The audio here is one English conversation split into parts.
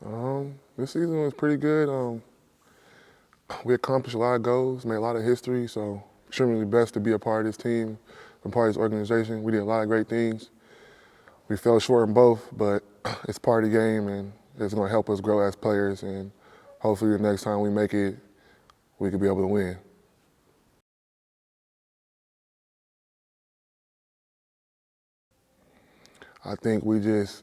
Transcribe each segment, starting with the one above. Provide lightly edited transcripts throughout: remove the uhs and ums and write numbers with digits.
This season was pretty good. We accomplished a lot of goals, made a lot of history, so extremely blessed to be a part of this team, a part of this organization. We did a lot of great things. We fell short in both, but it's part of the game, and it's going to help us grow as players, and hopefully the next time we make it, we could be able to win. I think we just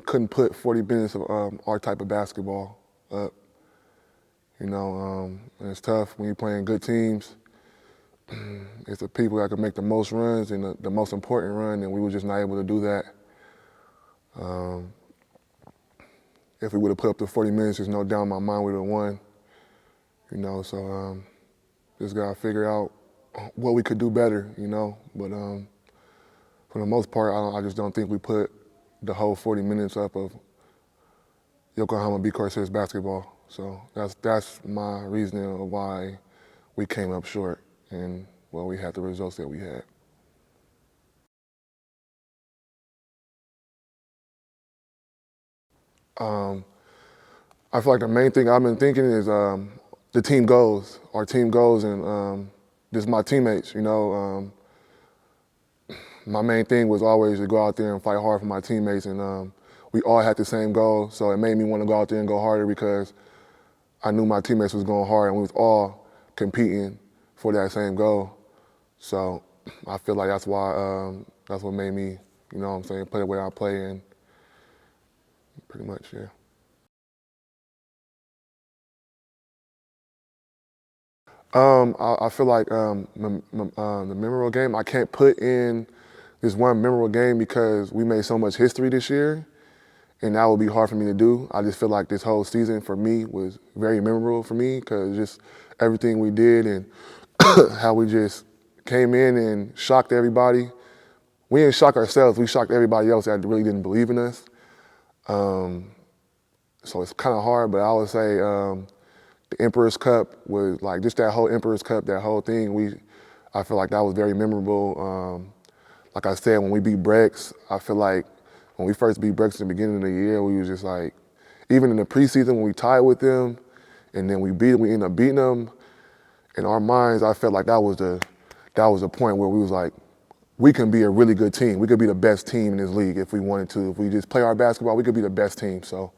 couldn't put 40 minutes of our type of basketball up. And it's tough when you're playing good teams. It's the people that can make the most runs and the most important run, and we were just not able to do that. If we would have put up the 40 minutes, there's no doubt in my mind we would have won. So just got to figure out what we could do better, But for the most part, I just don't think we put the whole 40 minutes up of Yokohama B-Corsairs basketball. So that's my reasoning of why we came up short and we had the results that we had. I feel like the main thing I've been thinking is the team goals, our team goals, and just my teammates. My main thing was always to go out there and fight hard for my teammates, and we all had the same goal, so it made me want to go out there and go harder because I knew my teammates was going hard and we was all competing for that same goal. So I feel like that's why that's what made me, play the way I play, and pretty much, yeah. I feel like the memorable game, I can't put in this one memorable game because we made so much history this year, and that would be hard for me to do. I just feel like this whole season for me was very memorable for me because just everything we did and how we just came in and shocked everybody. We didn't shock ourselves, we shocked everybody else that really didn't believe in us. So it's kind of hard, but I would say the Emperor's Cup was like just that whole Emperor's Cup, that whole thing. I feel like that was very memorable. Like I said, when we beat Brex, I feel like when we first beat Brex in the beginning of the year, we was just like, even in the preseason when we tied with them, and then we ended up beating them. In our minds, I felt like that was the point where we was like, we can be a really good team. We could be the best team in this league if we wanted to. If we just play our basketball, we could be the best team. So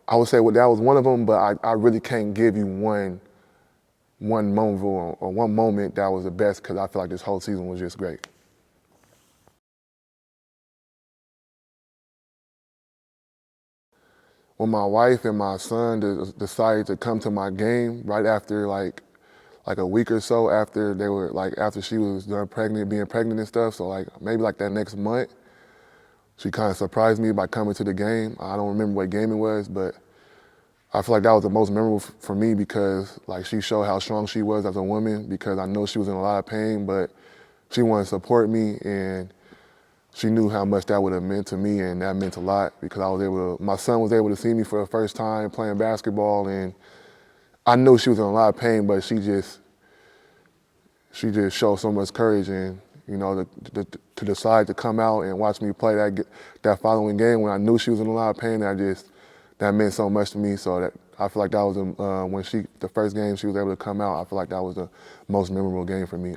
I would say that was one of them, but I really can't give you one moment or one moment that was the best because I feel like this whole season was just great. When my wife and my son decided to come to my game right after like a week or so after after she was done being pregnant and stuff, so maybe that next month, she kind of surprised me by coming to the game. I don't remember what game it was, but I feel like that was the most memorable for me because she showed how strong she was as a woman because I know she was in a lot of pain, but she wanted to support me and she knew how much that would have meant to me, and that meant a lot because my son was able to see me for the first time playing basketball, and I knew she was in a lot of pain, but she just showed so much courage, and to decide to come out and watch me play that following game when I knew she was in a lot of pain, that meant so much to me. So that I feel like that was when the first game she was able to come out. I feel like that was the most memorable game for me.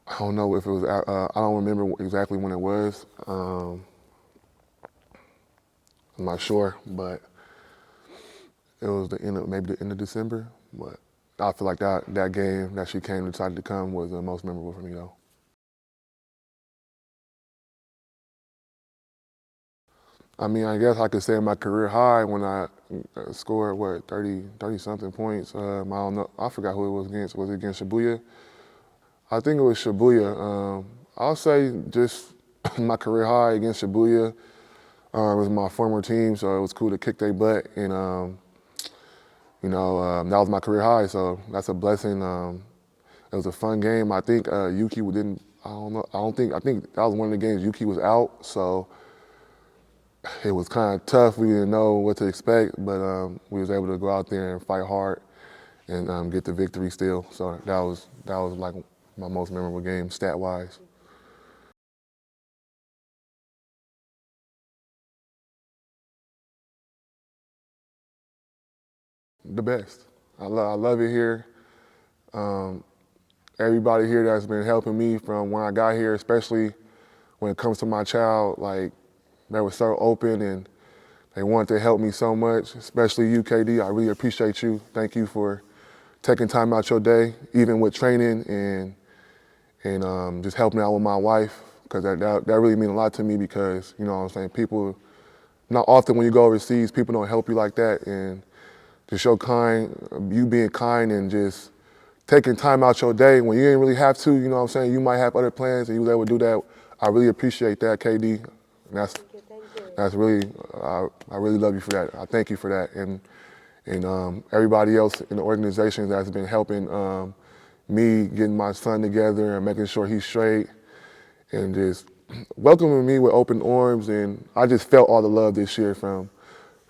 I don't know if it was. I don't remember exactly when it was. I'm not sure, but it was maybe the end of December. But I feel like that game that she came and decided to come was the most memorable for me, though. I mean, I guess I could say my career high when I scored 30 something points. I don't know. I forgot who it was against. Was it against Shibuya? I think it was Shibuya. I'll say just my career high against Shibuya. It was my former team, so it was cool to kick their butt, and that was my career high. So that's a blessing. It was a fun game. I think Yuki didn't. I don't know. I think that was one of the games Yuki was out, so it was kind of tough. We didn't know what to expect, but we was able to go out there and fight hard and get the victory still. So that was like my most memorable game stat-wise. the best. I love it here. Everybody here that's been helping me from when I got here, especially when it comes to my child, like they were so open and they wanted to help me so much, especially you, KD. I really appreciate you. Thank you for taking time out your day, even with training and just helping out with my wife, because that really means a lot to me because, you know what I'm saying, people, not often when you go overseas, people don't help you like that. And to show you being kind and just taking time out your day when you didn't really have to, you know what I'm saying, you might have other plans and you was able to do that. I really appreciate that, KD. And that's really, I really love you for that. I thank you for that. And everybody else in the organization that's been helping me getting my son together and making sure he's straight and just welcoming me with open arms. And I just felt all the love this year from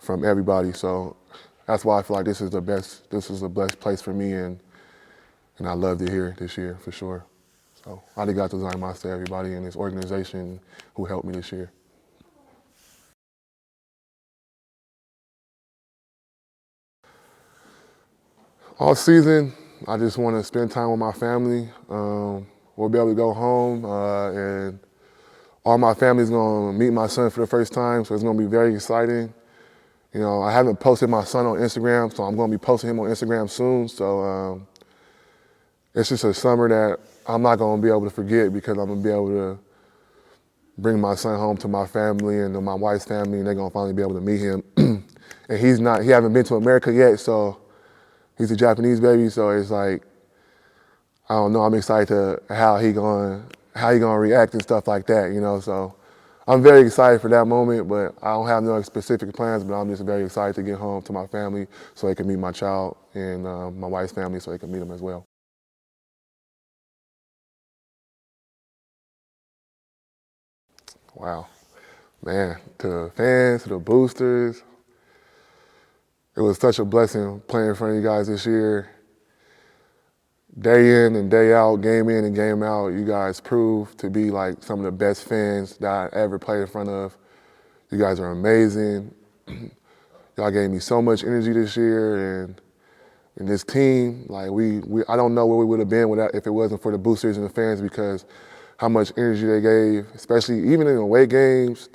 everybody. So that's why I feel like this is the best place for me, and I loved it here this year for sure. So arigato gozaimasu to everybody in this organization who helped me this year. All season, I just want to spend time with my family. We'll be able to go home, and all my family's going to meet my son for the first time, so it's going to be very exciting. You know, I haven't posted my son on Instagram, so I'm going to be posting him on Instagram soon. So it's just a summer that I'm not going to be able to forget because I'm going to be able to bring my son home to my family and to my wife's family, and they're going to finally be able to meet him. And he hasn't been to America yet, so he's a Japanese baby, so it's like, I don't know, I'm excited to how he gonna react and stuff like that, you know, so I'm very excited for that moment, but I don't have no specific plans, but I'm just very excited to get home to my family so they can meet my child and my wife's family so they can meet them as well. Wow, man, to the fans, to the boosters, it was such a blessing playing in front of you guys this year. Day in and day out, game in and game out, you guys proved to be like some of the best fans that I ever played in front of. You guys are amazing. Y'all gave me so much energy this year, and this team, like I don't know where we would have been without if it wasn't for the boosters and the fans, because how much energy they gave, especially even in away games,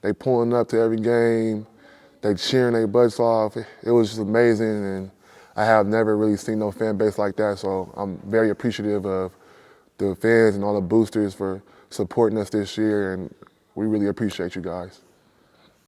they pulling up to every game, they cheering their butts off. It was just amazing, and I have never really seen no fan base like that, so I'm very appreciative of the fans and all the boosters for supporting us this year, and we really appreciate you guys.